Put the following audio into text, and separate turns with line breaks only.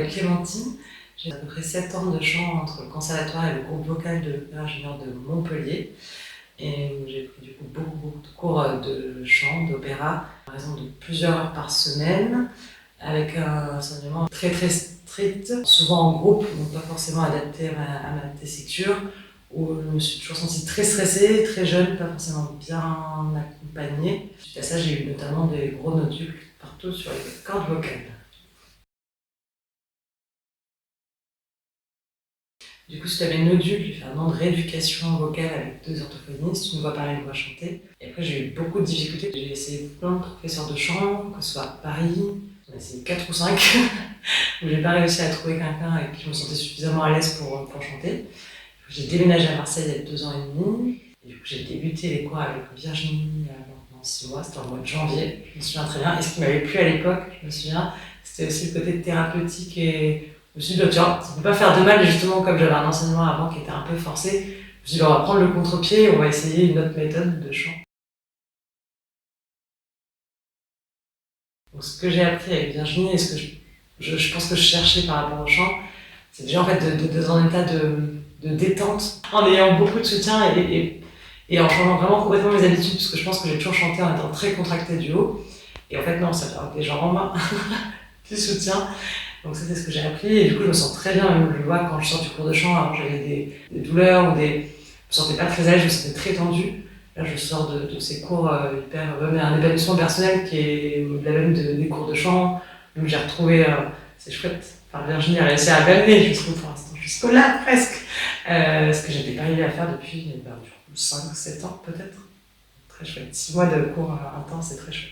Clémentine. J'ai à peu près 7 ans de chant entre le conservatoire et le groupe vocal de l'Opéra Junior de Montpellier. Et j'ai pris du coup beaucoup de cours de chant, d'opéra, à raison de plusieurs heures par semaine, avec un enseignement très strict, souvent en groupe, donc pas forcément adapté à ma tessiture, où je me suis toujours sentie très stressée, très jeune, pas forcément bien accompagnée. Suite à ça, j'ai eu notamment des gros nodules partout sur les cordes vocales. Du coup, suite à mes nodules, j'ai fait un an de rééducation vocale avec 2 orthophonistes, une voix parler, une voix chanter. Et après, j'ai eu beaucoup de difficultés. J'ai essayé plein de professeurs de chant, que ce soit à Paris, j'en ai essayé 4 ou 5, où j'ai pas réussi à trouver quelqu'un avec qui je me sentais suffisamment à l'aise pour chanter. J'ai déménagé à Marseille il y a 2 ans et demi. Et du coup, j'ai débuté les cours avec Virginie il y a maintenant 6 mois, c'était en mois de janvier, je me souviens très bien. Et ce qui m'avait plu à l'époque, je me souviens, c'était aussi le côté thérapeutique et je me suis dit, tiens, ça ne peut pas faire de mal, et justement, comme j'avais un enseignement avant qui était un peu forcé, je me suis dit, on va prendre le contre-pied et on va essayer une autre méthode de chant. Donc, ce que j'ai appris avec Virginie et ce que je pense que je cherchais par rapport au chant, c'est déjà en fait d'être dans un état de détente, en ayant beaucoup de soutien et en changeant vraiment complètement mes habitudes, parce que je pense que j'ai toujours chanté en étant très contractée du haut. Et en fait, non, ça fait avec des gens en main, du soutien. Donc c'était ce que j'ai appris et du coup je me sens très bien, même je le vois quand je sors du cours de chant. Avant j'avais des douleurs ou je me sentais pas très à l'aise, je me sentais très tendue. Là je sors de ces cours hyper, mais un épanouissement personnel qui est au-delà même des cours de chant. Donc j'ai retrouvé, c'est chouette, enfin Virginie a réussi à m'amener jusqu'au pour l'instant, jusqu'au là presque, ce que j'étais pas arrivée à faire depuis du coup 5-7 ans peut-être. Très chouette, 6 mois de cours intenses, c'est très chouette.